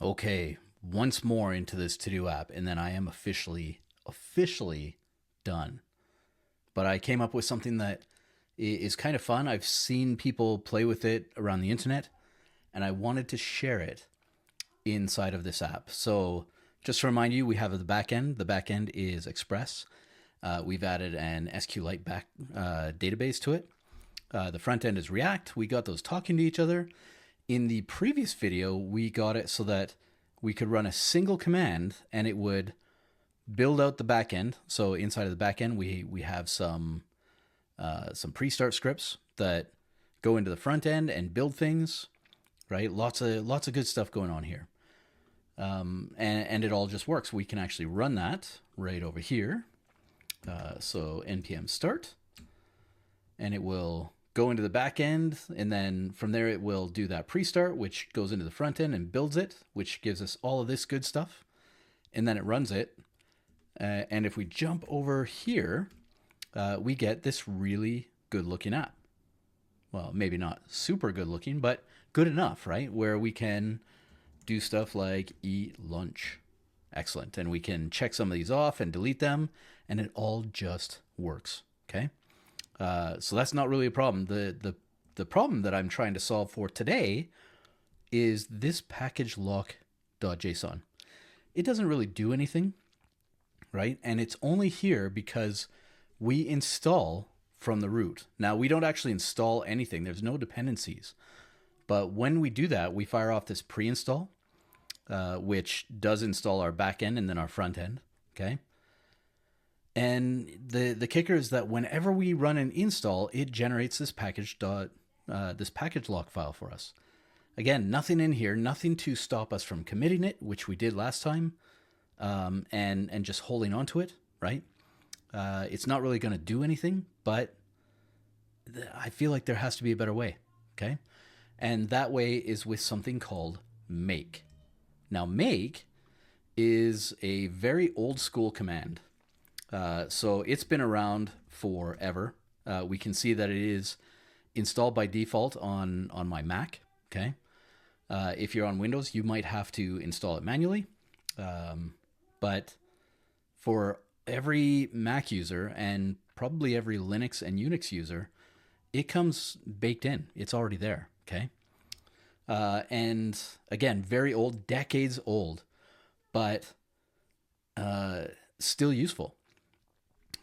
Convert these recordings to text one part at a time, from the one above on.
Okay, once more into this to-do app, and then I am officially done. But I came up with something that is kind of fun. I've seen people play with it around the internet, and I wanted to share it inside of this app. So just to remind you, we have the back end. The back end is Express. We've added an SQLite database to it. The front end is React. We got those talking to each other. In the previous video, we got it so that we could run a single command and it would build out the backend. So inside of the backend, we have some pre-start scripts that go into the front end and build things. Right, lots of good stuff going on here, and it all just works. We can actually run that right over here. So npm start, and it will go into the back end, and then from there it will do that pre-start, which goes into the front end and builds it, which gives us all of this good stuff, and then it runs it. And if we jump over here, we get this really good looking app. Well, maybe not super good looking, but good enough, right? Where we can do stuff like eat lunch. Excellent. And we can check some of these off and delete them, and it all just works. Okay. So that's not really a problem. The problem that I'm trying to solve for today is this package lock.json. It doesn't really do anything, right? And it's only here because we install from the root. Now, we don't actually install anything. There's no dependencies. But when we do that, we fire off this pre-install, which does install our backend and then our front end. Okay. And the kicker is that whenever we run an install, it generates this package lock file for us. Again, nothing in here, nothing to stop us from committing it, which we did last time, and just holding on to it, right? It's not really going to do anything, but I feel like there has to be a better way, okay? And that way is with something called make. Now, make is a very old school command. So it's been around forever. We can see that it is installed by default on my Mac, okay? If you're on Windows, you might have to install it manually. But for every Mac user and probably every Linux and Unix user, it comes baked in. It's already there, okay? And again, very old, decades old, but still useful.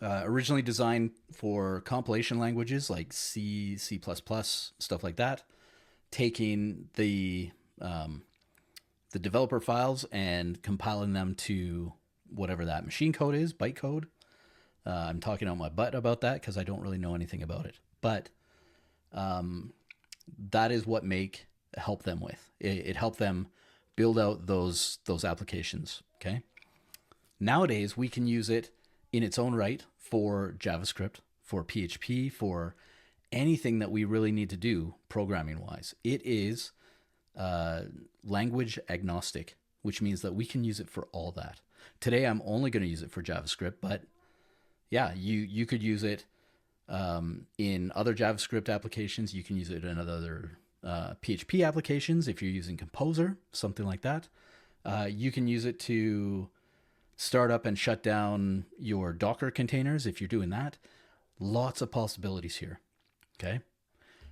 Originally designed for compilation languages like C, C++, stuff like that, taking the developer files and compiling them to whatever that machine code is, bytecode. I'm talking out my butt about that because I don't really know anything about it. But that is what Make helped them with. It helped them build out those applications, okay? Nowadays, we can use it in its own right for JavaScript, for PHP, for anything that we really need to do programming-wise. It is language agnostic, which means that we can use it for all that. Today, I'm only going to use it for JavaScript, but yeah, you could use it in other JavaScript applications. You can use it in other PHP applications if you're using Composer, something like that. You can use it to start up and shut down your Docker containers if you're doing that. Lots of possibilities here, okay?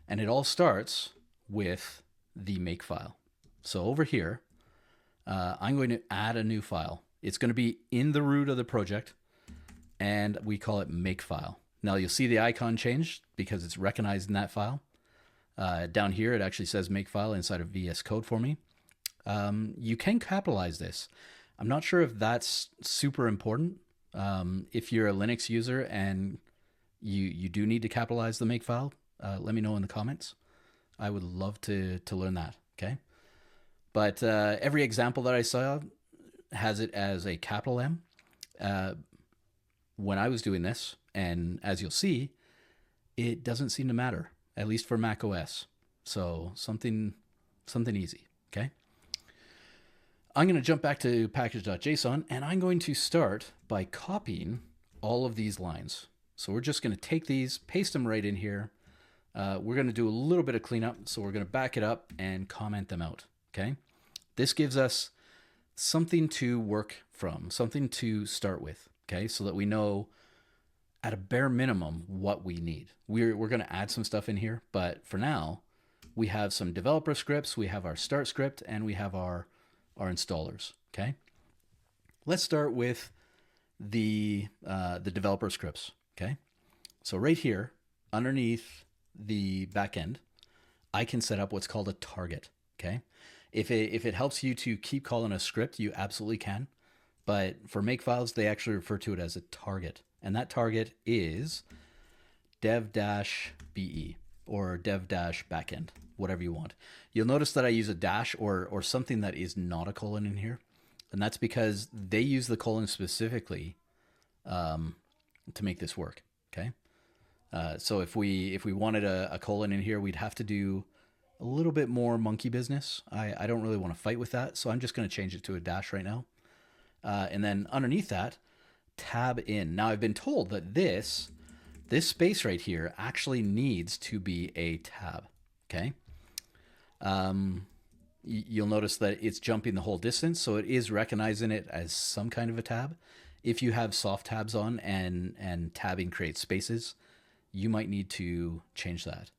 And it all starts with the Makefile. So over here, I'm going to add a new file. It's going to be in the root of the project, and we call it Makefile. Now you'll see the icon change because it's recognized in that file. Down here, it actually says Makefile inside of VS Code for me. You can capitalize this. I'm not sure if that's super important. If you're a Linux user and you do need to capitalize the Makefile, let me know in the comments. I would love to learn that, okay? But every example that I saw has it as a capital M. When I was doing this, and as you'll see, it doesn't seem to matter, at least for Mac OS. So something easy, okay? I'm going to jump back to package.json, and I'm going to start by copying all of these lines. So we're just going to take these, paste them right in here. We're going to do a little bit of cleanup, so we're going to back it up and comment them out, okay? This gives us something to work from, something to start with, okay? So that we know at a bare minimum what we need. We're going to add some stuff in here, but for now, we have some developer scripts, we have our start script, and we have our installers, okay? Let's start with the developer scripts, okay? So right here, underneath the backend, I can set up what's called a target, okay? If it helps you to keep calling a script, you absolutely can. But for Makefiles, they actually refer to it as a target. And that target is dev-be or dev-backend, whatever you want. You'll notice that I use a dash or something that is not a colon in here. And that's because they use the colon specifically to make this work, okay? So if we wanted a colon in here, we'd have to do a little bit more monkey business. I don't really want to fight with that, so I'm just going to change it to a dash right now. And then underneath that, tab in. Now I've been told that this space right here actually needs to be a tab, okay? You'll notice that it's jumping the whole distance, so it is recognizing it as some kind of a tab. If you have soft tabs on and tabbing creates spaces, you might need to change that.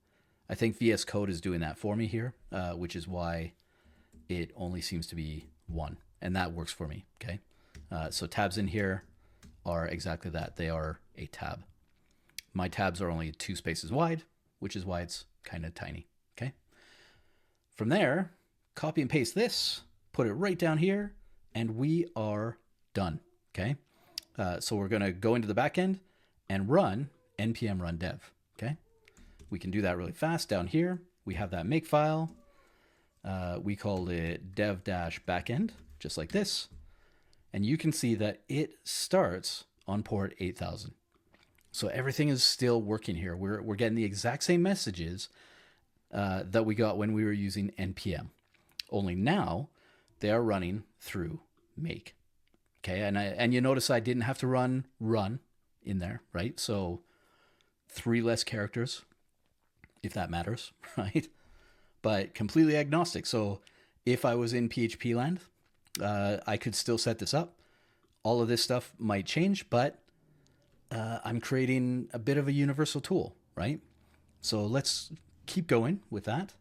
I think VS Code is doing that for me here, which is why it only seems to be 1, and that works for me, okay? So tabs in here are exactly that. They are a tab. My tabs are only 2 spaces wide, which is why it's kind of tiny, okay? From there, copy and paste this, put it right down here, and we are done, okay? So we're going to go into the backend and run npm run dev, okay? We can do that really fast down here. We have that makefile. We called it dev-backend, just like this. And you can see that it starts on port 8000. So everything is still working here. We're getting the exact same messages that we got when we were using npm. Only now they are running through make. Okay, and you notice I didn't have to run in there, right? So 3 less characters, if that matters, right? But completely agnostic. So if I was in PHP land, I could still set this up. All of this stuff might change, but I'm creating a bit of a universal tool, right? So let's keep going with that.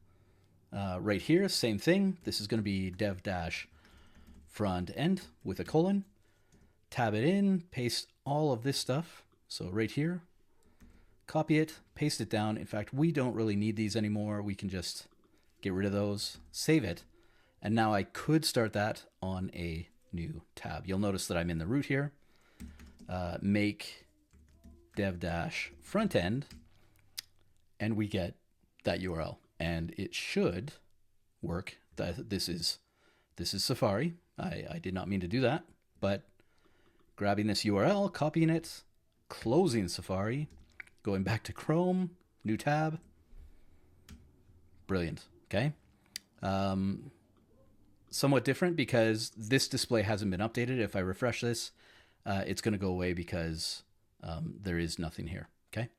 Right here, same thing. This is going to be dev-front end with a colon. Tab it in, paste all of this stuff. So right here, copy it, paste it down. In fact, we don't really need these anymore. We can just get rid of those, save it. And now I could start that on a new tab. You'll notice that I'm in the root here. Make dev-front end, and we get that URL. And it should work. This is Safari. I did not mean to do that, but grabbing this URL, copying it, closing Safari, going back to Chrome, new tab. Brilliant, okay? Somewhat different because this display hasn't been updated. If I refresh this, it's going to go away because there is nothing here, okay?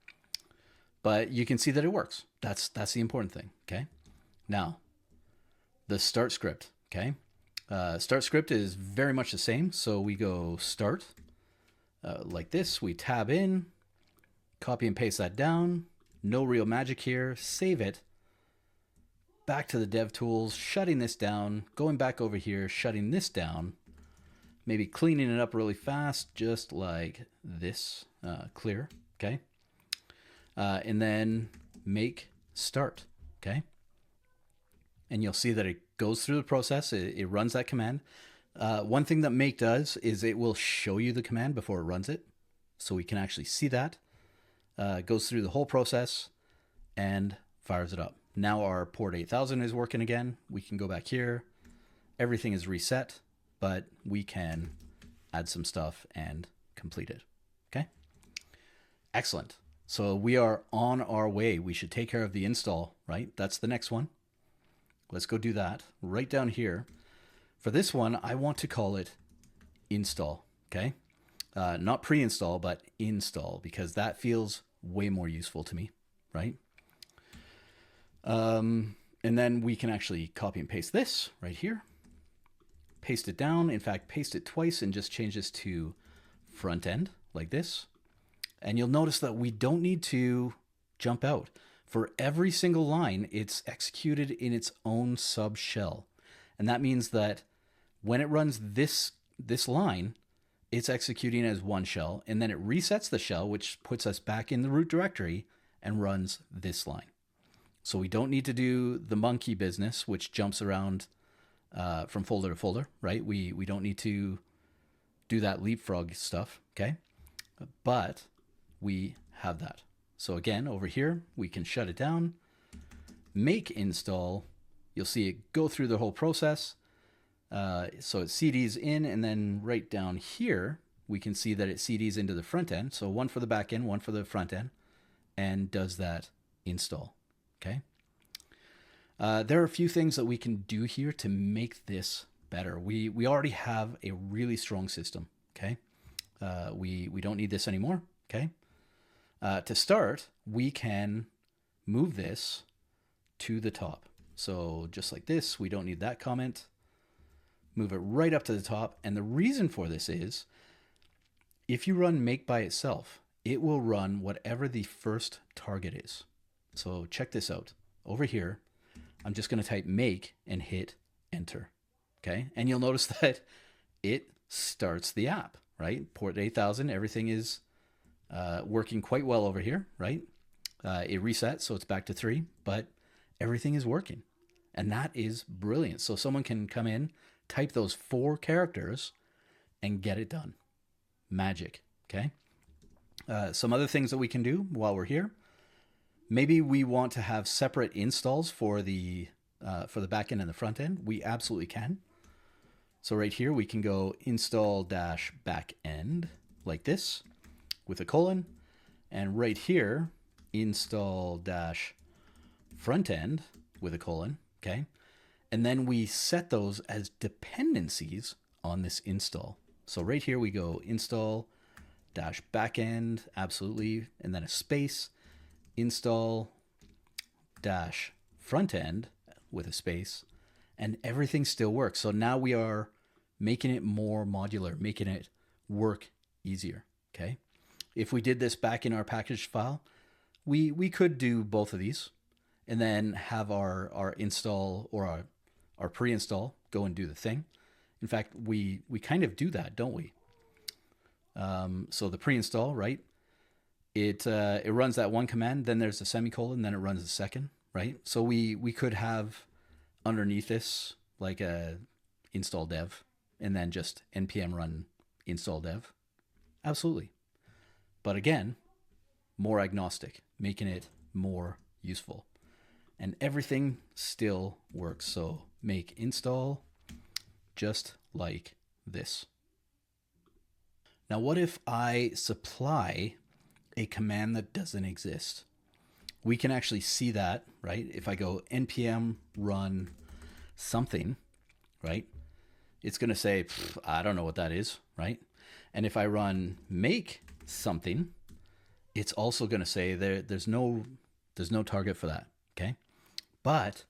But you can see that it works. That's the important thing, okay? Now, the start script, okay? Start script is very much the same. So we go start like this. We tab in, copy and paste that down. No real magic here. Save it. Back to the dev tools, shutting this down, going back over here, shutting this down, maybe cleaning it up really fast, just like this, clear, okay? And then make start, okay? And you'll see that it goes through the process. It runs that command. One thing that make does is it will show you the command before it runs it. So we can actually see that. Goes through the whole process and fires it up. Now our port 8000 is working again. We can go back here. Everything is reset, but we can add some stuff and complete it. Okay? Excellent. So we are on our way. We should take care of the install, right? That's the next one. Let's go do that right down here. For this one, I want to call it install, okay? Not pre-install, but install, because that feels way more useful to me, right? And then we can actually copy and paste this right here. paste it down. In fact, paste it twice and just change this to front end like this. And you'll notice that we don't need to jump out. For every single line, it's executed in its own sub shell. And that means that when it runs this line, it's executing as one shell, and then it resets the shell, which puts us back in the root directory and runs this line. So we don't need to do the monkey business, which jumps around from folder to folder, right? We don't need to do that leapfrog stuff, okay? But we have that. So again, over here, we can shut it down, make install. You'll see it go through the whole process. So it CDs in, and then right down here, we can see that it CDs into the front end. So one for the back end, one for the front end, and does that install, okay? There are a few things that we can do here to make this better. We already have a really strong system, okay? We don't need this anymore, okay? To start, we can move this to the top. So just like this, we don't need that comment. Move it right up to the top. And the reason for this is, if you run make by itself, it will run whatever the first target is. So check this out. Over here, I'm just going to type make and hit enter. Okay. And you'll notice that it starts the app, right? Port 8000, everything is working quite well over here, right? It resets, so it's back to 3, but everything is working. And that is brilliant. So someone can come in, type those 4 characters, and get it done. Magic, okay? Some other things that we can do while we're here. Maybe we want to have separate installs for the back end and the front end. We absolutely can. So right here, we can go install-backend like this with a colon. And right here, install-frontend with a colon, okay? And then we set those as dependencies on this install. So right here we go install-backend, absolutely, and then a space, install-frontend with a space, and everything still works. So now we are making it more modular, making it work easier, okay? If we did this back in our package file, we could do both of these and then have our install or our pre-install go and do the thing. In fact, we kind of do that, don't we? So the pre-install, right? It runs that one command, then there's a semicolon, then it runs the second, right? So we could have underneath this like a install dev and then just npm run install dev. Absolutely. But again, more agnostic, making it more useful. And everything still works. So make install just like this. Now, what if I supply a command that doesn't exist? We can actually see that, right? If I go npm run something, right? It's going to say, I don't know what that is, right? And if I run make something, it's also going to say there's no target for that, okay? But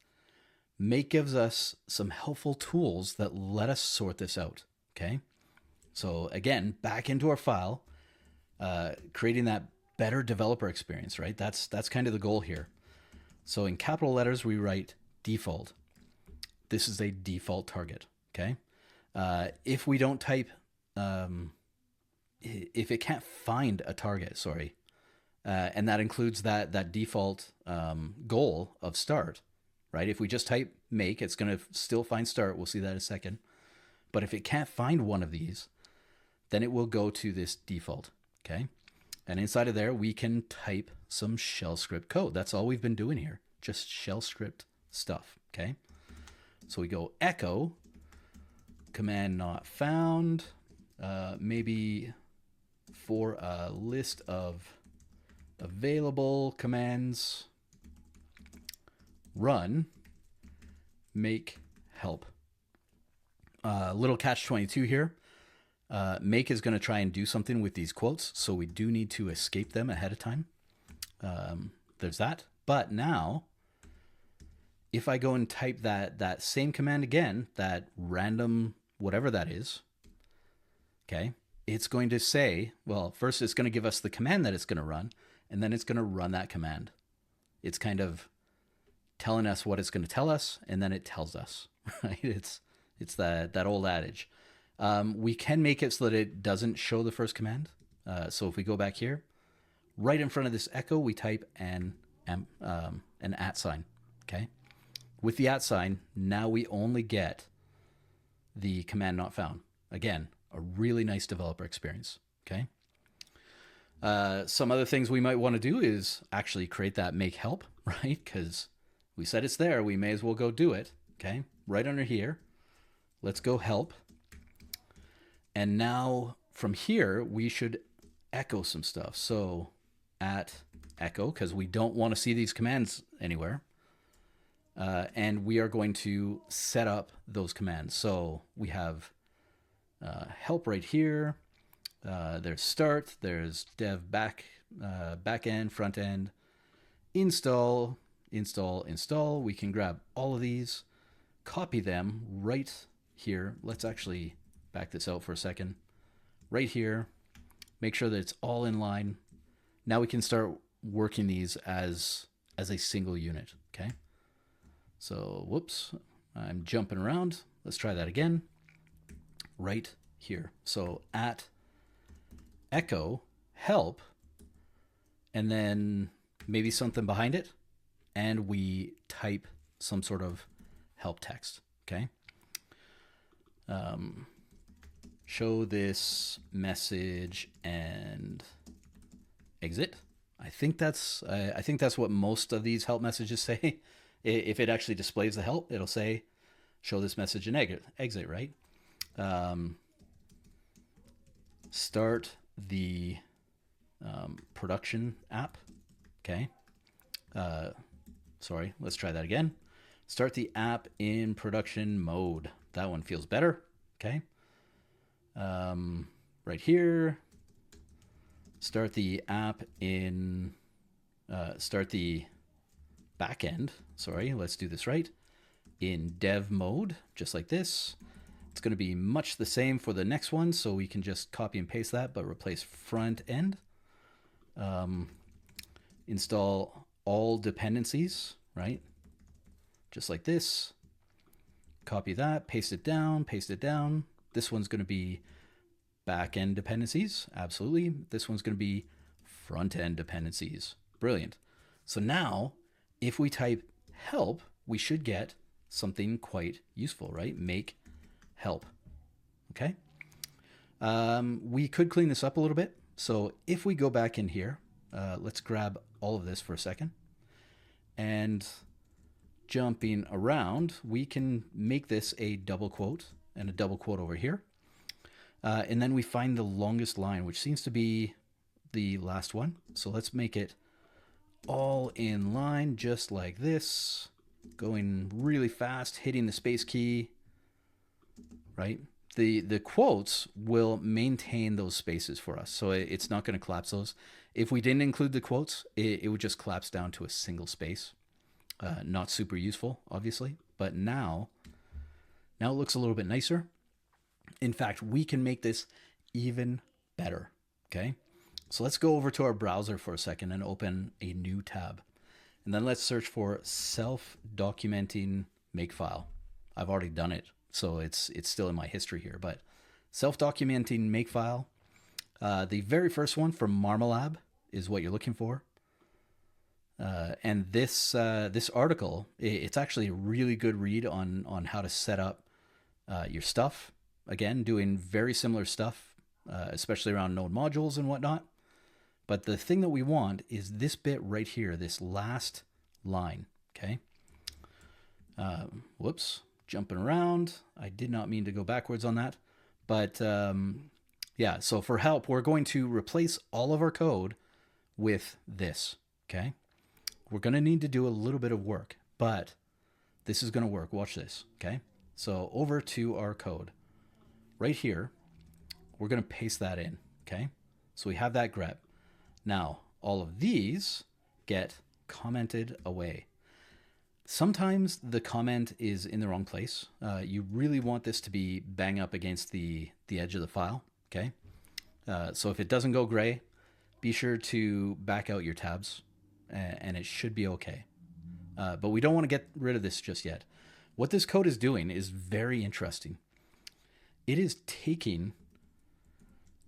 make gives us some helpful tools that let us sort this out, okay? So again, back into our file, creating that better developer experience, right? That's kind of the goal here. So in capital letters, we write default. This is a default target, okay? If we don't type, if it can't find a target, sorry, and that includes that default goal of start, right? If we just type make, it's going to still find start. We'll see that in a second. But if it can't find one of these, then it will go to this default, okay? And inside of there, we can type some shell script code. That's all we've been doing here, just shell script stuff, okay? So we go echo, command not found, maybe for a list of available commands, run, make help. Little catch 22 here. Make is going to try and do something with these quotes, so we do need to escape them ahead of time. There's that. But now, if I go and type that same command again, that random whatever that is, okay, it's going to say, well, first it's going to give us the command that it's going to run, and then it's going to run that command. It's kind of telling us what it's going to tell us, and then it tells us, right? It's that old adage. We can make it so that it doesn't show the first command. So if we go back here, right in front of this echo, we type an @ sign, okay? With the @ sign, now we only get the command not found. Again, a really nice developer experience, okay? Some other things we might want to do is actually create that make help, right? Because we said it's there, we may as well go do it, okay? Right under here, let's go help. And now from here, we should echo some stuff. So @echo, because we don't want to see these commands anywhere. And we are going to set up those commands. So we have help right here. There's start, there's dev back end, front end, install. We can grab all of these, copy them right here. Let's actually back this out for a second. Right here, make sure that it's all in line. Now we can start working these as a single unit, okay? So, whoops, I'm jumping around. Let's try that again. Right here. So @echo help, and then maybe something behind it, and we type some sort of help text, okay? Show this message and exit. I think that's what most of these help messages say. If it actually displays the help, it'll say show this message and exit, right? Start the production app. Okay. Sorry, let's try that again. Start the app in production mode. That one feels better. Okay. Right here, start the app in, start the backend. Sorry, let's do this right. In dev mode, just like this. It's going to be much the same for the next one, so we can just copy and paste that, but replace front end. Install all dependencies, right? Just like this. Copy that, paste it down, paste it down. This one's going to be back-end dependencies. Absolutely. This one's going to be front-end dependencies. Brilliant. So now, if we type help, we should get something quite useful, right? Make help. Okay. We could clean this up a little bit. So if we go back in here, let's grab all of this for a second. And jumping around, we can make this a double quote and a double quote over here. And then we find the longest line, which seems to be the last one. So let's make it all in line, just like this, going really fast, hitting the space key, right? The quotes will maintain those spaces for us. So it's not going to collapse those. If we didn't include the quotes, it would just collapse down to a single space. Not super useful, obviously, but now it looks a little bit nicer. In fact, we can make this even better, okay? So let's go over to our browser for a second and open a new tab. And then let's search for self-documenting Makefile. I've already done it, so it's still in my history here, but self-documenting Makefile. The very first one from Marmalab is what you're looking for. And this article, it's actually a really good read on how to set up your stuff. Again, doing very similar stuff, especially around node modules and whatnot. But the thing that we want is this bit right here, this last line, okay? Whoops, jumping around. I did not mean to go backwards on that. But yeah, so for help, we're going to replace all of our code with this, okay? We're going to need to do a little bit of work, but this is going to work. Watch this, okay? So over to our code. Right here, we're going to paste that in, okay? So we have that grep. Now, all of these get commented away. Sometimes the comment is in the wrong place. You really want this to be bang up against the edge of the file, okay? So if it doesn't go gray, be sure to back out your tabs, and it should be okay. But we don't want to get rid of this just yet. What this code is doing is very interesting. It is taking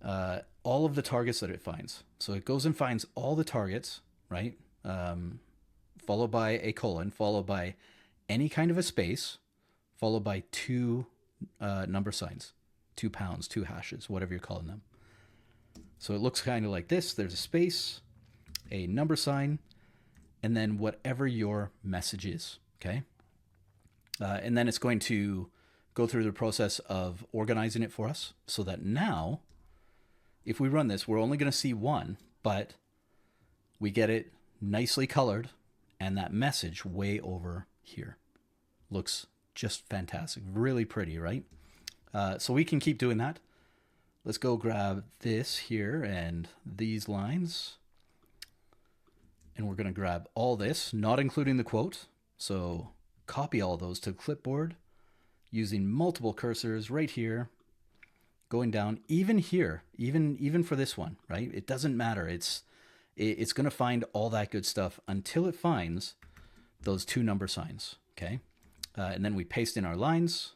all of the targets that it finds. So it goes and finds all the targets, right? Followed by a colon, followed by any kind of a space, followed by two number signs, 2 pounds, 2 hashes, whatever you're calling them. So it looks kind of like this. There's a space, a number sign, and then whatever your message is, okay? And then it's going to go through the process of organizing it for us so that now, if we run this, we're only going to see one, but we get it nicely colored and that message way over here. Looks just fantastic. Really pretty, right? So we can keep doing that. Let's go grab this here and these lines. And we're going to grab all this, not including the quote. So copy all those to clipboard using multiple cursors right here, going down, even here, even for this one, right? It doesn't matter. It's going to find all that good stuff until it finds those 2 number signs, okay? And then we paste in our lines,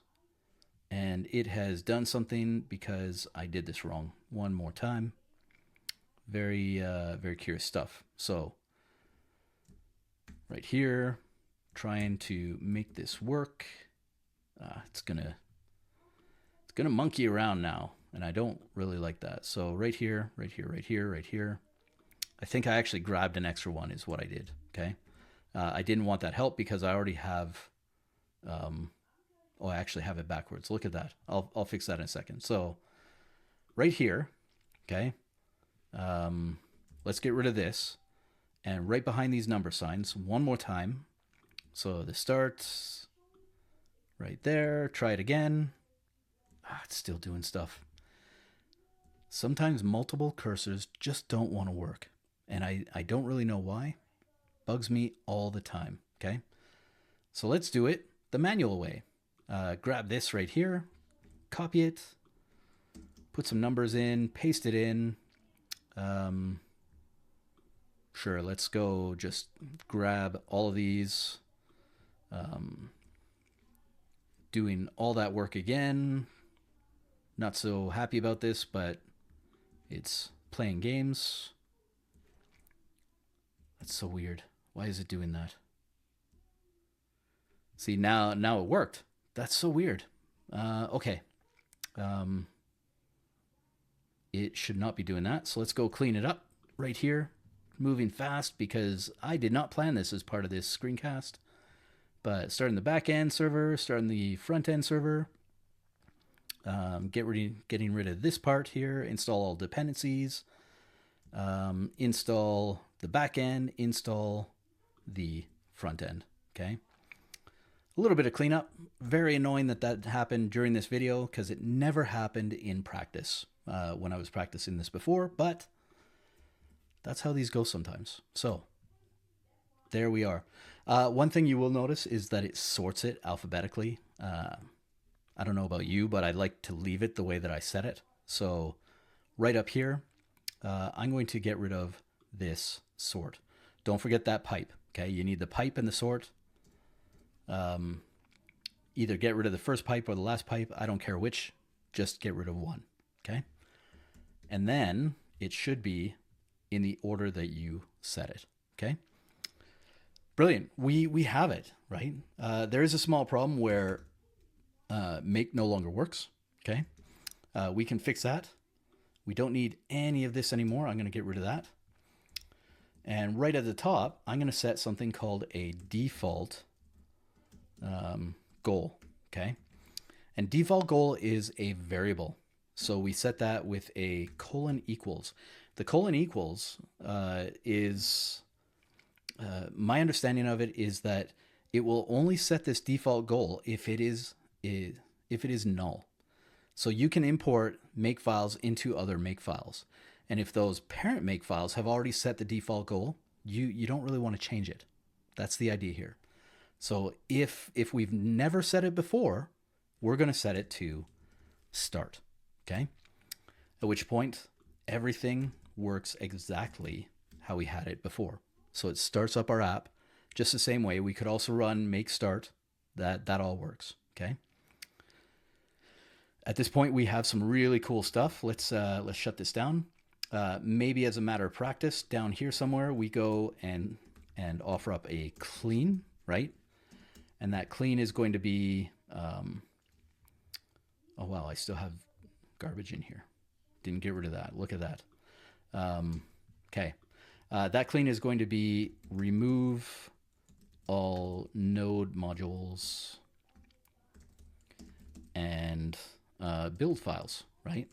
and it has done something because I did this wrong one more time. Very, very curious stuff. So right here, trying to make this work. It's gonna monkey around now, and I don't really like that. So right here, right here, right here, right here. I think I actually grabbed an extra one is what I did, okay? I didn't want that help because I already have, I actually have it backwards. Look at that. I'll fix that in a second. So right here, okay, let's get rid of this. And right behind these number signs, one more time. So the starts right there. Try it again. It's still doing stuff. Sometimes multiple cursors just don't want to work. And I don't really know why. Bugs me all the time, okay? So let's do it the manual way. Grab this right here, copy it, put some numbers in, paste it in. Sure, let's go just grab all of these. Doing all that work again. Not so happy about this, but it's playing games. That's so weird. Why is it doing that? See, now it worked. That's so weird. Okay. It should not be doing that. So let's go clean it up right here. Moving fast because I did not plan this as part of this screencast. But starting the back end server, starting the front end server. Getting rid of this part here. Install all dependencies. Install the back end. Install the front end. Okay. A little bit of cleanup. Very annoying that happened during this video because it never happened in practice when I was practicing this before, but that's how these go sometimes. So there we are. One thing you will notice is that it sorts it alphabetically. I don't know about you, but I like to leave it the way that I set it. So right up here, I'm going to get rid of this sort. Don't forget that pipe. Okay, you need the pipe and the sort. Either get rid of the first pipe or the last pipe. I don't care which. Just get rid of one. Okay, and then it should be in the order that you set it. Okay, brilliant. We have it, right? There is a small problem where make no longer works. Okay, we can fix that. We don't need any of this anymore. I'm going to get rid of that. And right at the top, I'm going to set something called a default goal. Okay, and default goal is a variable. So we set that with a colon equals. The colon equals is my understanding of it is that it will only set this default goal if it is null. So you can import makefiles into other makefiles. And if those parent makefiles have already set the default goal, you don't really want to change it. That's the idea here. So if we've never set it before, we're going to set it to start. Okay. At which point everything works exactly how we had it before. So it starts up our app just the same way. We could also run make start. That all works. Okay. At this point, we have some really cool stuff. Let's shut this down. Maybe as a matter of practice, down here somewhere, we go and offer up a clean, right? And that clean is going to be, oh wow, I still have garbage in here. Didn't get rid of that. Look at that. Okay. That clean is going to be remove all node modules and build files, right?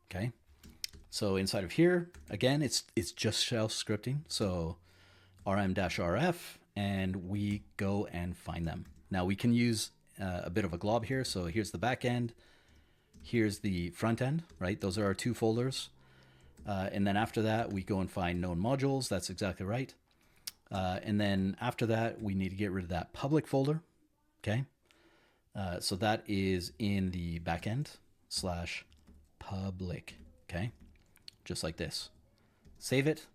Okay. So inside of here, again, it's just shell scripting. So rm-rf, and we go and find them. Now we can use a bit of a glob here. So here's the back end. Here's the front end, right? Those are our two folders. And then after that, we go and find node modules. That's exactly right. And then after that, we need to get rid of that public folder. Okay. So that is in the backend /public. Okay. Just like this. Save it.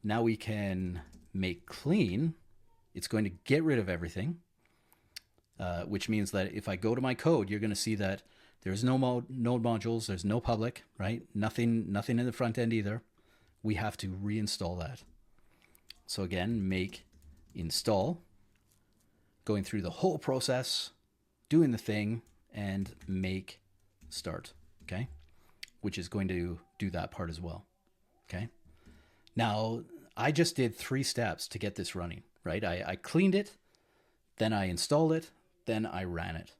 Now we can make clean. It's going to get rid of everything, which means that if I go to my code, you're going to see that there's no node modules. There's no public, right? Nothing in the front end either. We have to reinstall that. So again, make install, going through the whole process, doing the thing, and make start, okay? Which is going to do that part as well, okay? Now, I just did 3 steps to get this running, right? I cleaned it, then I installed it, then I ran it.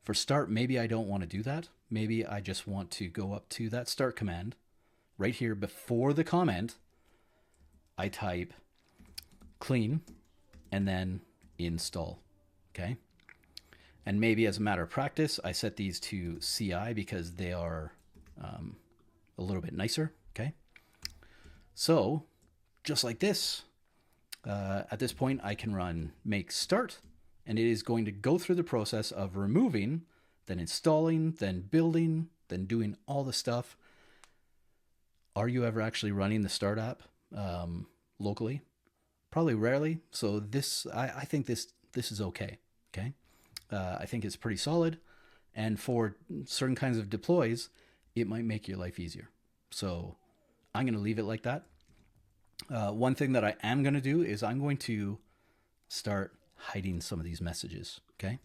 For start, maybe I don't want to do that. Maybe I just want to go up to that start command. Right here before the comment, I type clean and then install, okay? And maybe as a matter of practice, I set these to CI because they are a little bit nicer, okay? So just like this, at this point, I can run make start, and it is going to go through the process of removing, then installing, then building, then doing all the stuff. Are you ever actually running the start app locally? Probably rarely. So this, I think this is okay. Okay. I think it's pretty solid. And for certain kinds of deploys, it might make your life easier. So I'm going to leave it like that. One thing that I am going to do is I'm going to start hiding some of these messages. Okay.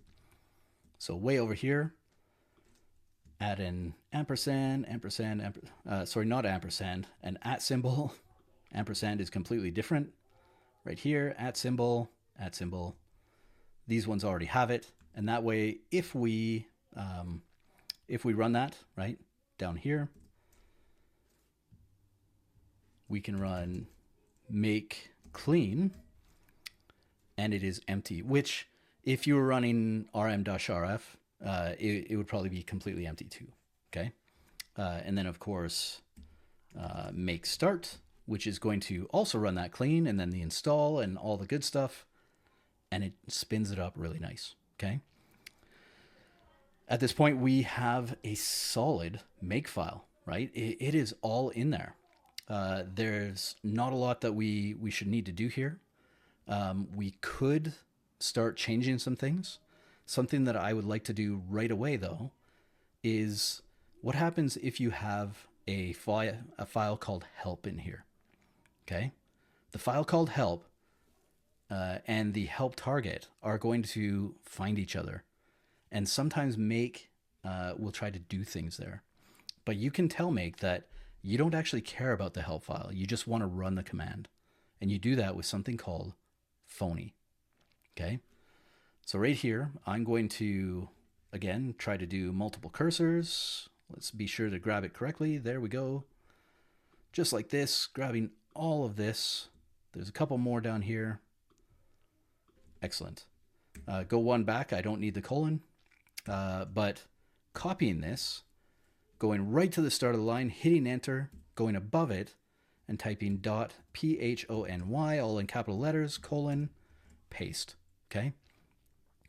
So way over here, add an ampersand, sorry, not ampersand, an @ symbol. Ampersand is completely different. Right here, @ symbol, @ symbol. These ones already have it. And that way, if we run that, right, down here, we can run make clean, and it is empty, which if you were running rm-rf, it would probably be completely empty too, okay? And then, of course, make start, which is going to also run that clean, and then the install and all the good stuff, and it spins it up really nice, okay? At this point, we have a solid Makefile, right? It is all in there. There's not a lot that we should need to do here. We could start changing some things. Something that I would like to do right away, though, is what happens if you have a file called help in here, okay? The file called help and the help target are going to find each other. And sometimes Make will try to do things there. But you can tell Make that you don't actually care about the help file. You just want to run the command. And you do that with something called PHONY. Okay? So right here, I'm going to, again, try to do multiple cursors. Let's be sure to grab it correctly. There we go. Just like this, grabbing all of this. There's a couple more down here. Excellent. Go one back. I don't need the colon. But copying this, going right to the start of the line, hitting enter, going above it, and typing .phony, all in capital letters, colon, paste. Okay.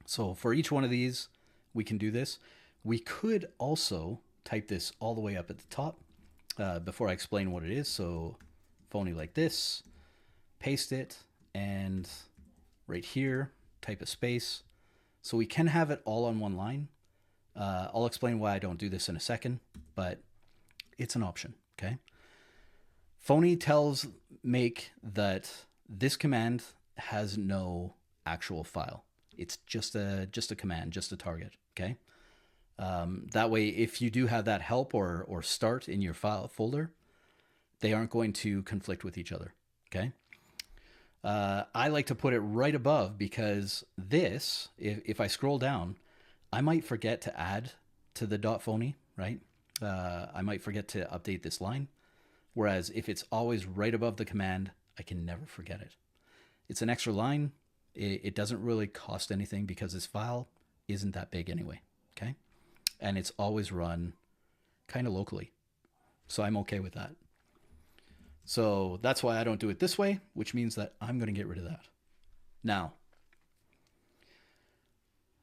So for each one of these, we can do this. We could also type this all the way up at the top before I explain what it is. So PHONY like this, paste it, and right here, type a space. So we can have it all on one line. I'll explain why I don't do this in a second, but it's an option, okay? PHONY tells Make that this command has no actual file. It's just a command, just a target, okay? That way, if you do have that help or start in your file folder, they aren't going to conflict with each other, okay? I like to put it right above because this, if I scroll down, I might forget to add to the .phony, right? I might forget to update this line. Whereas if it's always right above the command, I can never forget it. It's an extra line. It doesn't really cost anything because this file isn't that big anyway, okay? And it's always run kind of locally. So I'm okay with that. So that's why I don't do it this way, which means that I'm going to get rid of that. Now,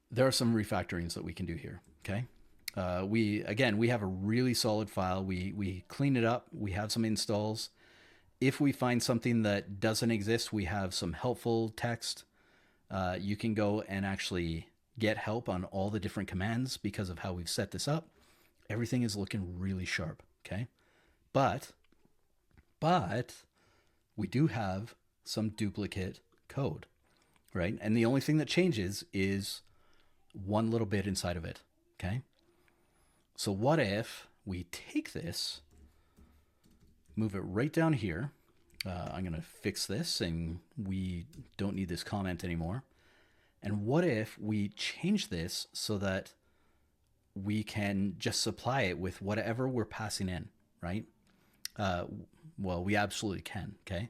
there are some refactorings that we can do here, okay? We have a really solid file. We clean it up. We have some installs. If we find something that doesn't exist, we have some helpful text. You can go and actually get help on all the different commands because of how we've set this up. Everything is looking really sharp, okay? But we do have some duplicate code, right? And the only thing that changes is one little bit inside of it, okay? So what if we take this, move it right down here. I'm going to fix this and we don't need this comment anymore. And what if we change this so that we can just supply it with whatever we're passing in, right? Well, we absolutely can, okay?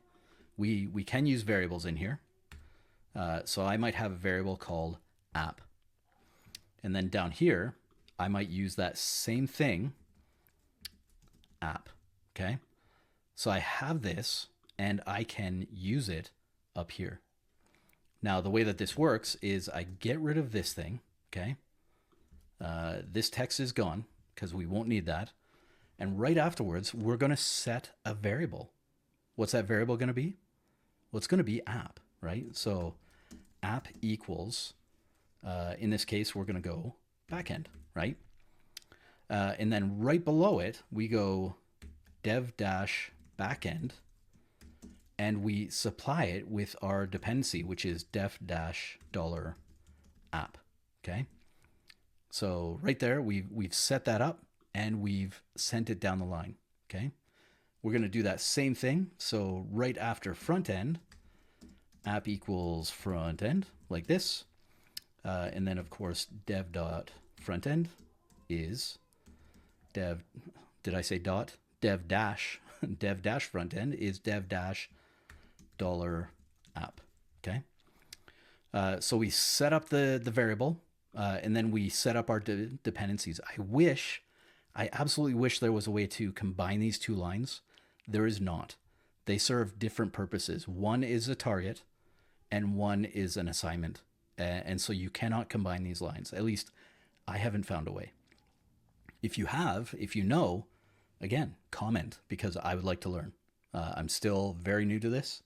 We can use variables in here. So I might have a variable called app. And then down here, I might use that same thing, app, okay? So I have this and I can use it up here. Now, the way that this works is I get rid of this thing, okay? This text is gone because we won't need that. And right afterwards, we're going to set a variable. What's that variable going to be? Well, it's going to be app, right? So app equals, in this case, we're going to go backend, right? And then right below it, we go dev-backend, and we supply it with our dependency, which is def-$app, okay? So right there, we've set that up, and we've sent it down the line, okay? We're going to do that same thing. So right after front end, app equals front end, like this. And then, of course, dev.frontend is dev, did I say dot? Dev dash frontend is dev-$app, okay? So we set up the variable, and then we set up our dependencies. I absolutely wish there was a way to combine these two lines. There is not. They serve different purposes. One is a target and one is an assignment. And so you cannot combine these lines. At least I haven't found a way. If you have, if you know, again, comment because I would like to learn. I'm still very new to this.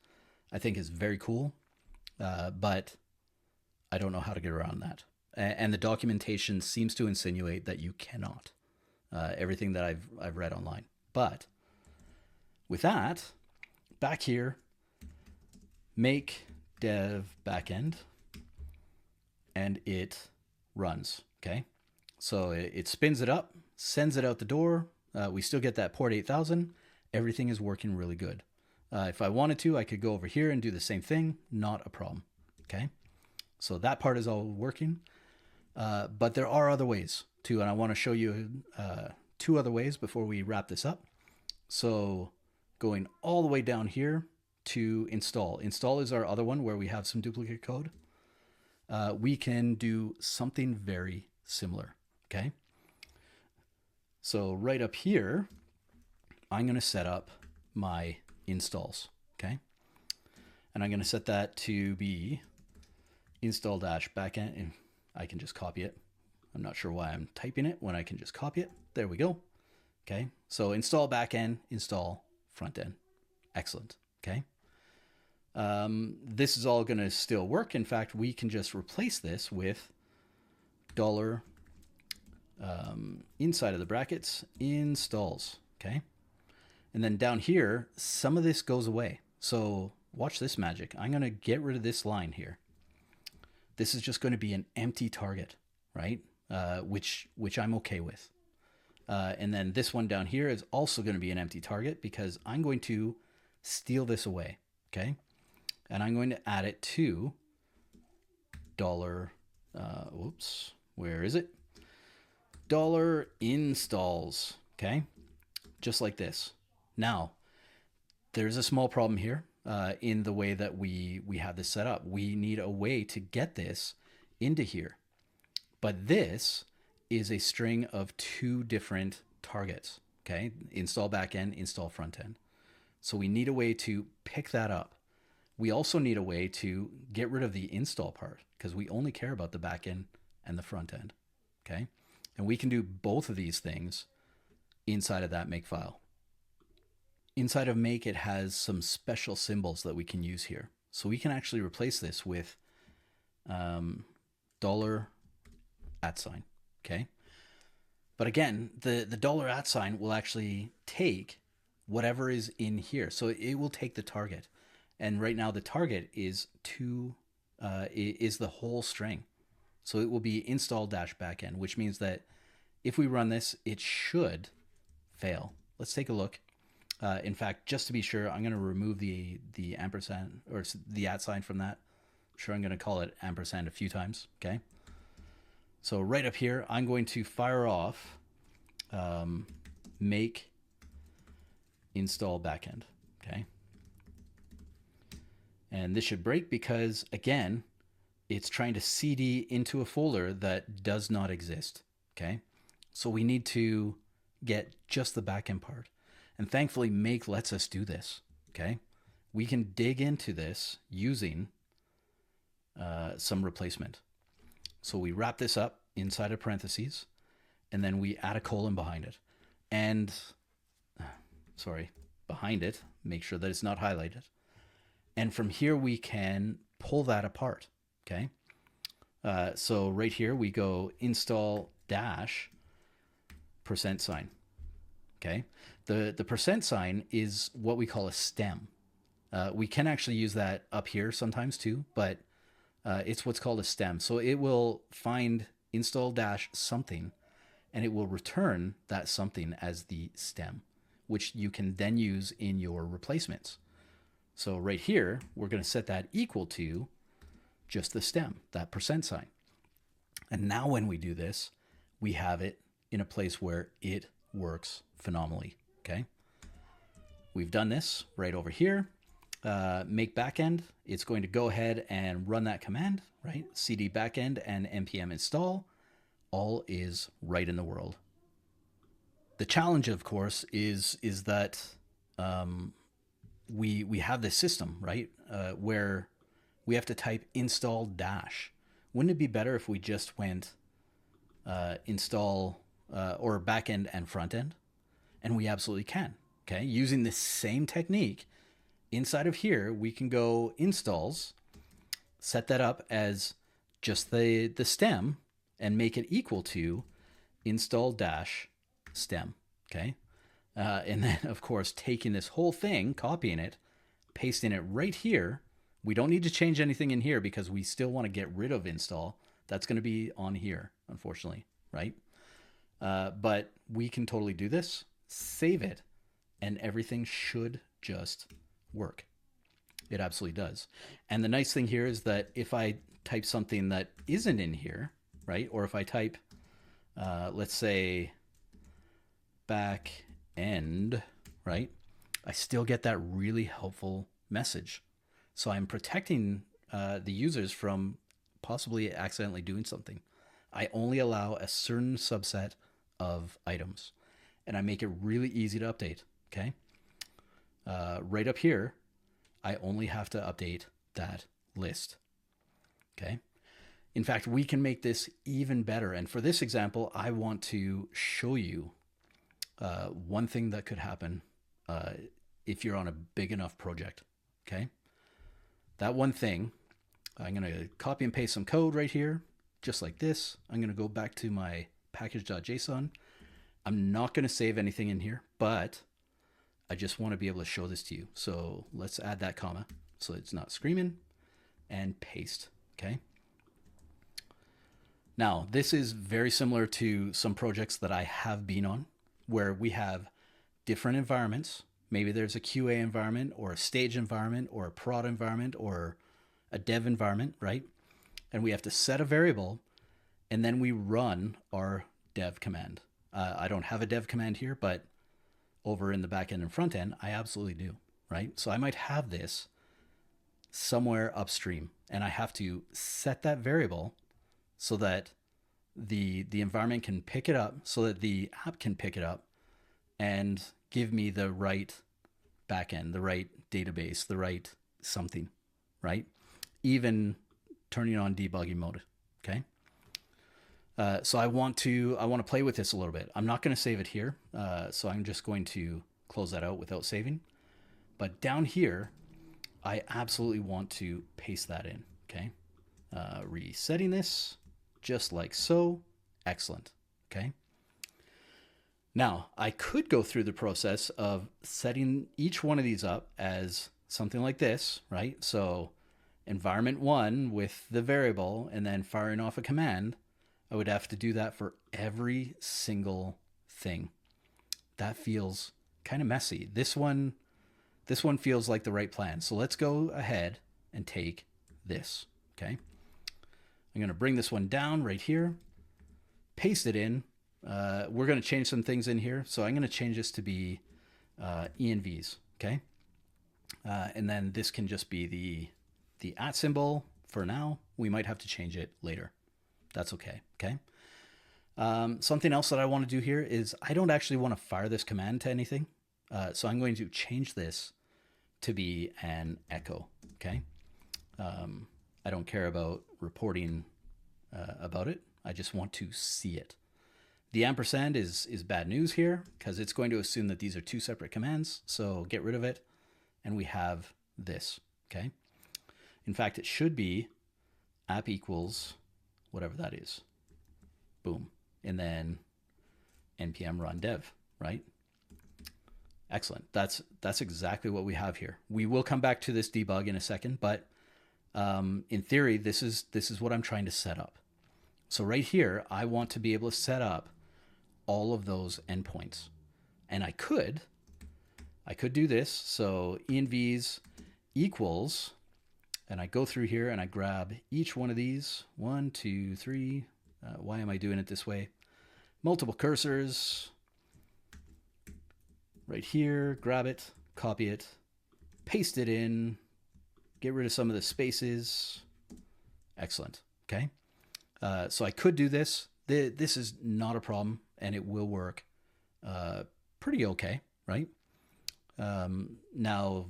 I think it's very cool, but I don't know how to get around that. And the documentation seems to insinuate that you cannot. Everything that I've read online. But with that, back here, make dev backend, and it runs, okay? So it spins it up, sends it out the door. We still get that port 8000. Everything is working really good. If I wanted to, I could go over here and do the same thing. Not a problem, okay? So that part is all working. But there are other ways too, and I want to show you two other ways before we wrap this up. So going all the way down here to install. Install is our other one where we have some duplicate code. We can do something very similar, okay? So right up here, I'm going to set up my installs, okay? And I'm going to set that to be install dash backend, and I can just copy it. I'm not sure why I'm typing it when I can just copy it. There we go. Okay, so install backend, install front end. Excellent. Okay. This is all going to still work. In fact, we can just replace this with dollar inside of the brackets installs. Okay. And then down here, some of this goes away. So watch this magic. I'm going to get rid of this line here. This is just going to be an empty target, right? Which I'm okay with. And then this one down here is also going to be an empty target because I'm going to steal this away. Okay. And I'm going to add it to dollar, whoops, where is it? Dollar installs. Okay. Just like this. Now, there's a small problem here in the way that we have this set up. We need a way to get this into here. But this is a string of two different targets. Okay. Install backend, install front end. So we need a way to pick that up. We also need a way to get rid of the install part because we only care about the backend and the front end. Okay. And we can do both of these things inside of that Makefile. Inside of Make, it has some special symbols that we can use here. So we can actually replace this with dollar at sign. Okay. But again, the dollar at sign will actually take whatever is in here. So it will take the target. And right now the target is is the whole string. So it will be install dash backend, which means that if we run this, it should fail. Let's take a look. In fact, just to be sure, I'm going to remove the ampersand or the at sign from that. I'm sure I'm going to call it ampersand a few times. Okay. So right up here, I'm going to fire off make install backend. Okay. And this should break because, again, it's trying to CD into a folder that does not exist. Okay. So we need to get just the backend part. And thankfully, Make lets us do this. Okay. We can dig into this using some replacement. So we wrap this up inside of parentheses, and then we add a colon behind it. And, behind it, make sure that it's not highlighted. And from here, we can pull that apart. Okay. So right here, we go install dash %sign. Okay. The %sign is what we call a stem. We can actually use that up here sometimes too, but it's what's called a stem. So it will find install dash something and it will return that something as the stem, which you can then use in your replacements. So right here, we're going to set that equal to just the stem, that %sign. And now when we do this, we have it in a place where it works phenomenally. Okay. We've done this right over here. Make backend. It's going to go ahead and run that command, right? CD backend and npm install. All is right in the world. The challenge, of course, is that we have this system, right? Where we have to type install dash. Wouldn't it be better if we just went install or backend and front end? And we absolutely can. Okay, using the same technique inside of here, we can go installs, set that up as just the stem, and make it equal to install dash stem. Okay, and then of course taking this whole thing, copying it, pasting it right here. We don't need to change anything in here because we still want to get rid of install. That's going to be on here, unfortunately, right? But we can totally do this, save it, and everything should just work. It absolutely does. And the nice thing here is that if I type something that isn't in here, right? Or if I type, let's say back end, right? I still get that really helpful message. So I'm protecting the users from possibly accidentally doing something. I only allow a certain subset of items, and I make it really easy to update. Okay. Right up here, I only have to update that list. Okay. In fact, we can make this even better. And for this example, I want to show you one thing that could happen if you're on a big enough project. Okay. That one thing, I'm going to copy and paste some code right here, just like this. I'm going to go back to my package.json. I'm not going to save anything in here, but I just want to be able to show this to you. So let's add that comma so it's not screaming, and paste. Okay. Now, this is very similar to some projects that I have been on where we have different environments. Maybe there's a QA environment or a stage environment or a prod environment or a dev environment, right? And we have to set a variable and then we run our dev command. I don't have a dev command here, but over in the back end and front end, I absolutely do, right? So I might have this somewhere upstream and I have to set that variable so that the environment can pick it up, so that the app can pick it up and give me the right backend, the right database, the right something, right? Even turning on debugging mode, okay? So I want to play with this a little bit. I'm not going to save it here, so I'm just going to close that out without saving. But down here, I absolutely want to paste that in, okay? Resetting this just like so. Excellent, okay? Now, I could go through the process of setting each one of these up as something like this, right? So environment 1 with the variable and then firing off a command. I would have to do that for every single thing. That feels kind of messy. This one feels like the right plan. So let's go ahead and take this, okay? I'm going to bring this one down right here, paste it in. We're going to change some things in here. So I'm going to change this to be envs, okay? And then this can just be the @ symbol for now. We might have to change it later. That's okay, okay? Something else that I want to do here is I don't actually want to fire this command to anything. So I'm going to change this to be an echo, okay? I don't care about reporting about it. I just want to see it. The ampersand is bad news here because it's going to assume that these are two separate commands. So get rid of it. And we have this, okay? In fact, it should be app equals whatever that is. Boom. And then npm run dev, right? Excellent. That's exactly what we have here. We will come back to this debug in a second, but in theory, this is what I'm trying to set up. So right here, I want to be able to set up all of those endpoints. And I could do this. So envs equals, and I go through here and I grab each one of these. 1, 2, 3. Why am I doing it this way? Multiple cursors. Right here, grab it, copy it, paste it in, get rid of some of the spaces. Excellent, okay? So I could do this. This is not a problem, and it will work pretty okay, right? Now,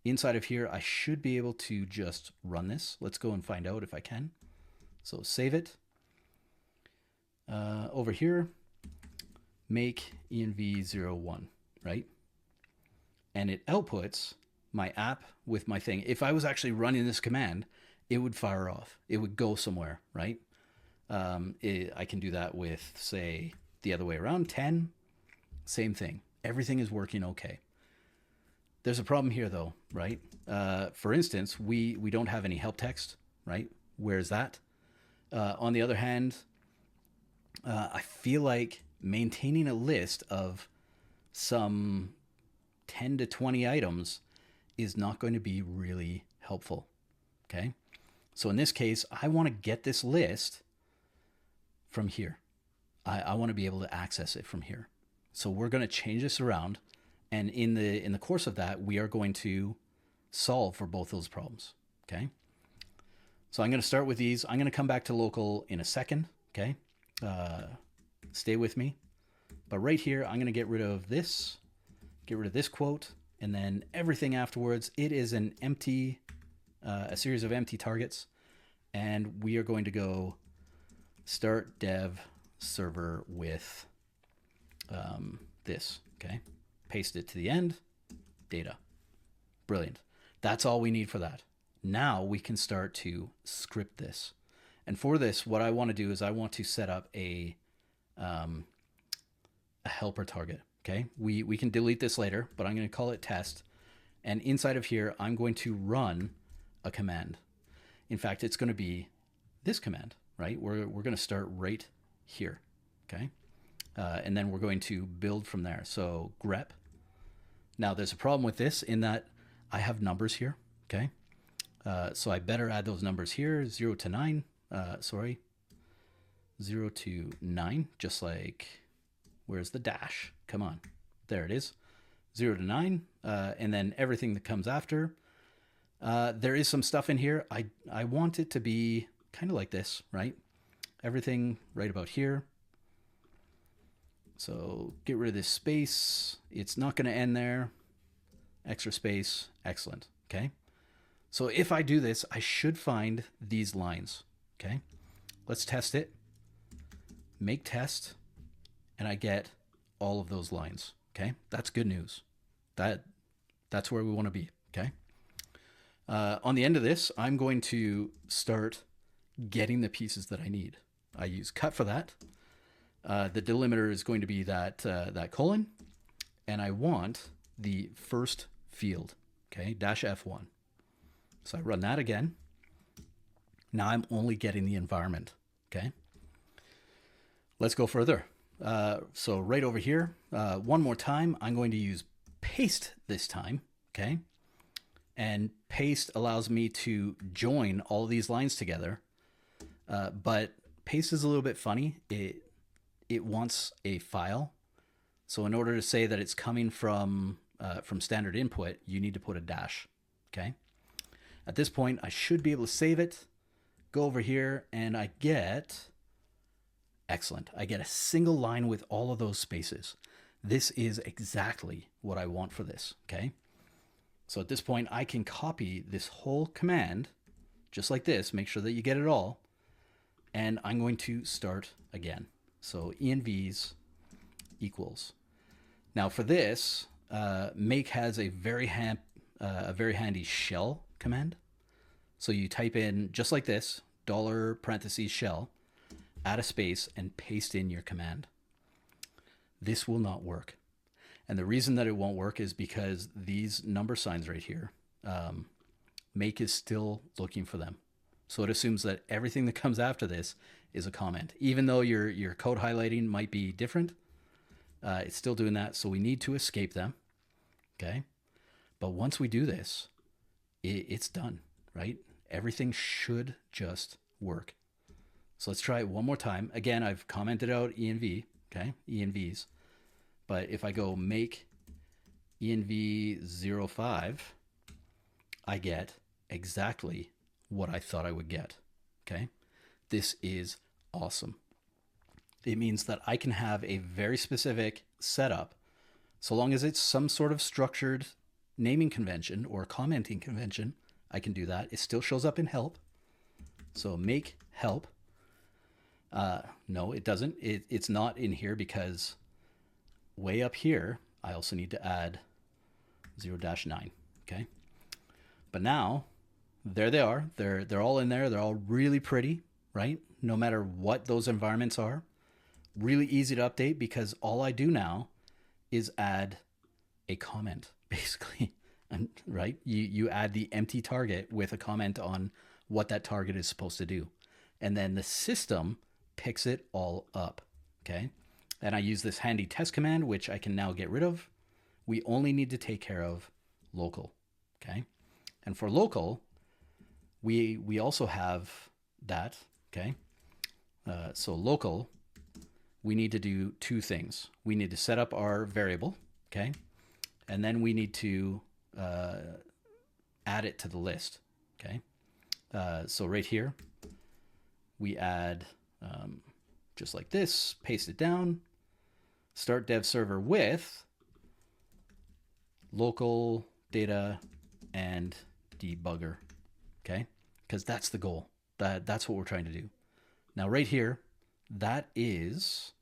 inside of here, I should be able to just run this. Let's go and find out if I can. So save it. Over here, make env01, right? And it outputs my app with my thing. If I was actually running this command, it would fire off. It would go somewhere, right? I can do that with, say, the other way around, 10. Same thing. Everything is working okay. There's a problem here, though, right? For instance, we don't have any help text, right? Where's that? On the other hand, I feel like maintaining a list of some 10 to 20 items is not going to be really helpful, okay? So in this case, I want to get this list from here. I want to be able to access it from here. So we're going to change this around, and in the course of that, we are going to solve for both those problems, okay? So I'm going to start with these. I'm going to come back to local in a second, okay? Stay with me. But right here, I'm going to get rid of this quote, and then everything afterwards, it is an empty, a series of empty targets. and we are going to go start dev server with this, okay? Paste it to the end, data. Brilliant. That's all we need for that. Now we can start to script this. And for this, what I want to do is I want to set up a helper target, okay? We can delete this later, but I'm going to call it test. And inside of here, I'm going to run a command. In fact, it's going to be this command, right? We're going to start right here, okay? And then we're going to build from there. So grep. Now there's a problem with this in that I have numbers here, okay? So I better add those numbers here, 0 to 9, 0 to 9, just like, where's the dash? Come on, there it is, 0 to 9, and then everything that comes after. There is some stuff in here. I want it to be kind of like this, right? Everything right about here. So get rid of this space. It's not going to end there. Extra space. Excellent. Okay. So if I do this, I should find these lines. Okay. Let's test it. Make test. And I get all of those lines. Okay. That's good news. That's where we want to be. Okay. On the end of this, I'm going to start getting the pieces that I need. I use cut for that. The delimiter is going to be that colon, and I want the first field, okay, -F1. So I run that again. Now I'm only getting the environment, okay? Let's go further. So right over here, one more time, I'm going to use paste this time, okay? And paste allows me to join all these lines together, but paste is a little bit funny. It wants a file. So in order to say that it's coming from standard input, you need to put a dash, okay? At this point, I should be able to save it, go over here, and I get, excellent, I get a single line with all of those spaces. This is exactly what I want for this, okay? So at this point, I can copy this whole command, just like this, make sure that you get it all, and I'm going to start again. So envs equals. Now for this, make has a very handy shell command. So you type in just like this, $shell, add a space, and paste in your command. This will not work. And the reason that it won't work is because these number signs right here, make is still looking for them. So it assumes that everything that comes after this is a comment. Even though your code highlighting might be different, it's still doing that. So we need to escape them, okay? But once we do this, it's done, right? Everything should just work. So let's try it one more time. Again, I've commented out env, okay? Envs. But if I go make env05, I get exactly what I thought I would get, okay? This is awesome. It means that I can have a very specific setup, so long as it's some sort of structured naming convention or commenting convention, I can do that. It still shows up in help. So make help. No, it doesn't. It's not in here because way up here, I also need to add 0-9, okay? But now, there they are. They're all in there. They're all really pretty, right? No matter what those environments are. Really easy to update because all I do now is add a comment, basically, right? You add the empty target with a comment on what that target is supposed to do. And then the system picks it all up, okay? And I use this handy test command, which I can now get rid of. We only need to take care of local, okay? And for local, we also have that, okay? So local, we need to do two things. We need to set up our variable, okay? And then we need to add it to the list, okay? So right here, we add just like this, paste it down, start dev server with local data and debugger, okay? Because that's the goal. That's what we're trying to do. Now right here, that is,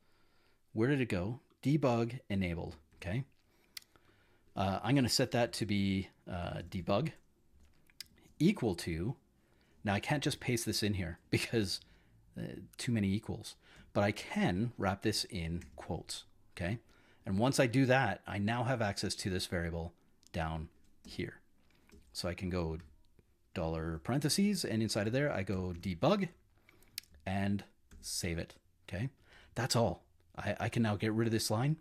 where did it go? Debug enabled. Okay. I'm going to set that to be debug equal to. Now I can't just paste this in here because too many equals, but I can wrap this in quotes. Okay. And once I do that, I now have access to this variable down here. So I can go dollar parentheses, and inside of there, I go debug and save it. Okay. That's all. I can now get rid of this line,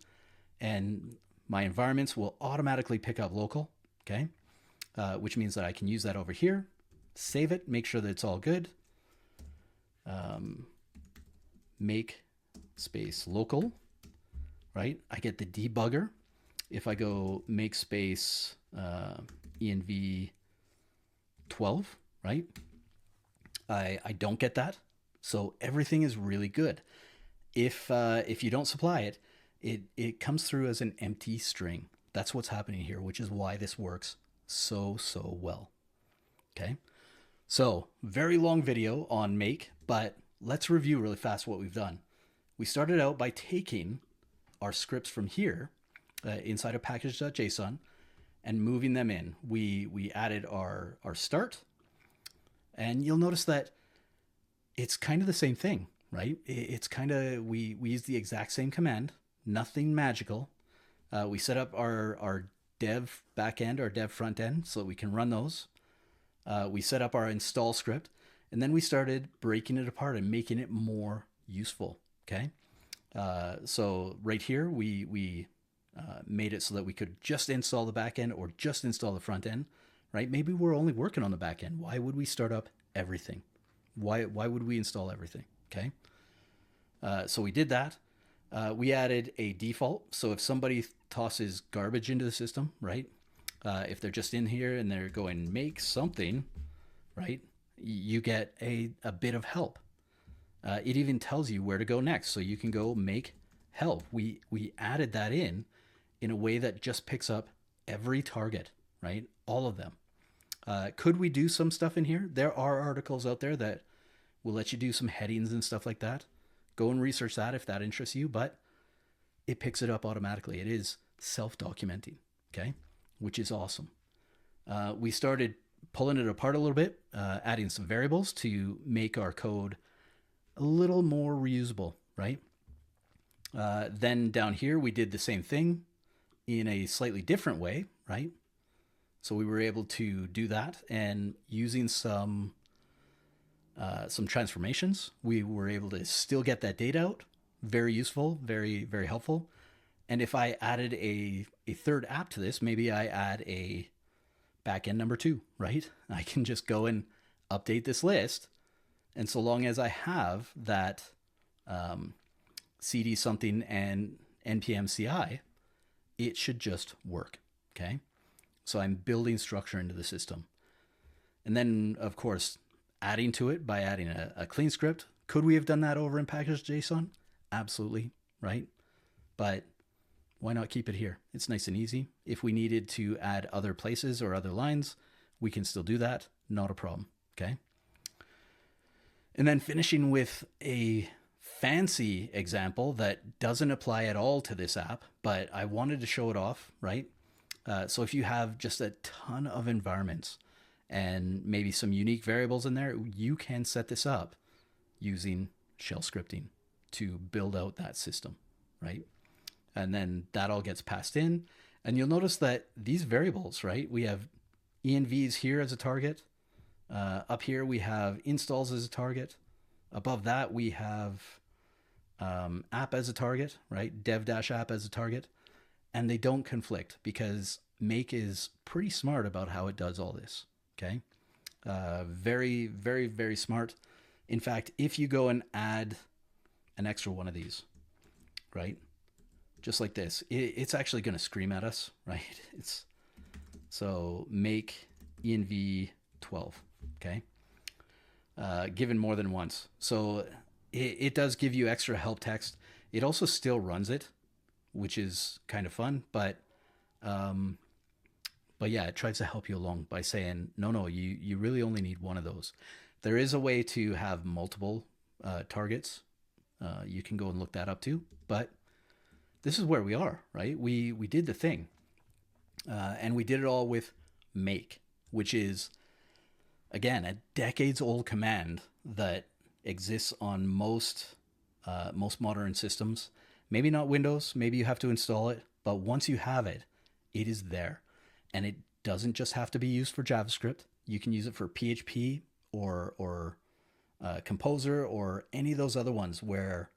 and my environments will automatically pick up local. Okay. Which means that I can use that over here, save it, make sure that it's all good. Make space local, right? I get the debugger. If I go make space env 12, right? I don't get that. So everything is really good. If you don't supply it, it comes through as an empty string. That's what's happening here, which is why this works so well. Okay. So very long video on make, but let's review really fast what we've done. We started out by taking our scripts from here inside of package.json and moving them in. We added our start, and you'll notice that it's kind of the same thing, right? It's kind of, we use the exact same command, nothing magical. We set up our dev backend, our dev front end, so that we can run those. We set up our install script, and then we started breaking it apart and making it more useful. Okay. So right here, we made it so that we could just install the backend or just install the front end, right? Maybe we're only working on the backend. Why would we start up everything? Why would we install everything? Okay. So we did that. We added a default. So if somebody tosses garbage into the system, right? If they're just in here and they're going make something, right? You get a bit of help. It even tells you where to go next. So you can go make help. We added that in a way that just picks up every target, right? All of them. Could we do some stuff in here? There are articles out there that will let you do some headings and stuff like that. Go and research that if that interests you, but it picks it up automatically. It is self-documenting, okay? Which is awesome. We started pulling it apart a little bit, adding some variables to make our code a little more reusable, right? Then down here, we did the same thing in a slightly different way, right? So we were able to do that, and using some transformations, we were able to still get that data out. Very useful, very, very helpful. And if I added a third app to this, maybe I add a backend number 2, right? I can just go and update this list. And so long as I have that CD something and npm CI, it should just work, okay? So I'm building structure into the system. And then, of course, adding to it by adding a clean script. Could we have done that over in package.json? Absolutely, right? But why not keep it here? It's nice and easy. If we needed to add other places or other lines, we can still do that. Not a problem, okay? And then finishing with a fancy example that doesn't apply at all to this app, but I wanted to show it off, right? So if you have just a ton of environments and maybe some unique variables in there, you can set this up using shell scripting to build out that system, right? And then that all gets passed in. And you'll notice that these variables, right? We have envs here as a target. Up here, we have installs as a target. Above that, we have app as a target, right? Dev-app as a target. And they don't conflict because Make is pretty smart about how it does all this, okay? Very, very, very smart. In fact, if you go and add an extra one of these, right? Just like this, it's actually going to scream at us, right? It's so make env 12, okay? Given more than once. So it does give you extra help text. It also still runs it, which is kind of fun, but yeah, it tries to help you along by saying, no, you really only need one of those. There is a way to have multiple targets. You can go and look that up too. But this is where we are, right? We did the thing, and we did it all with make, which is again a decades old command that exists on most modern systems. Maybe not Windows. Maybe you have to install it, but once you have it, it is there, and it doesn't just have to be used for JavaScript. You can use it for PHP or Composer or any of those other ones where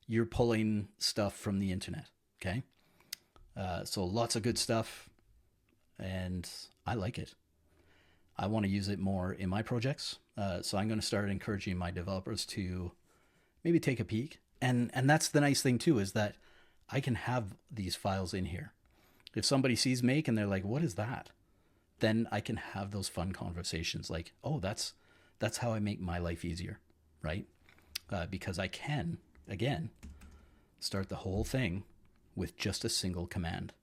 you're pulling stuff from the internet. Okay, so lots of good stuff, and I like it. I want to use it more in my projects, so I'm going to start encouraging my developers to maybe take a peek. And that's the nice thing too, is that I can have these files in here. If somebody sees make and they're like, "What is that?" Then I can have those fun conversations like, "Oh, that's how I make my life easier," right? Because I can, again, start the whole thing with just a single command,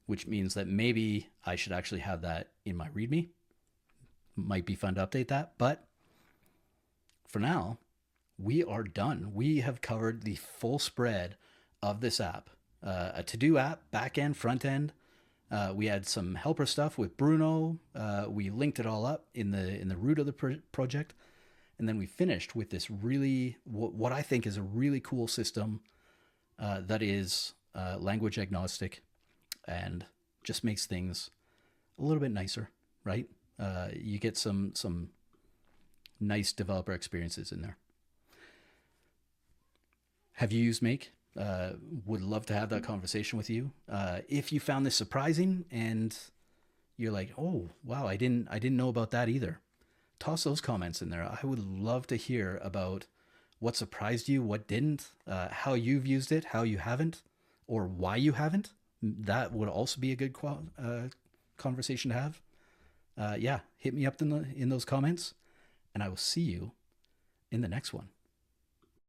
which means that maybe I should actually have that in my README. Might be fun to update that, but for now, we are done. We have covered the full spread of this app. A to-do app, back end, front end. We had some helper stuff with Bruno. We linked it all up in the root of the project, and then we finished with this really what I think is a really cool system that is language agnostic and just makes things a little bit nicer, right? You get some nice developer experiences in there. Have you used Make? Would love to have that conversation with you. If you found this surprising and you're like, "Oh, wow, I didn't know about that either," toss those comments in there. I would love to hear about what surprised you, what didn't, how you've used it, how you haven't, or why you haven't. That would also be a good conversation to have. Yeah, hit me up in those comments, and I will see you in the next one.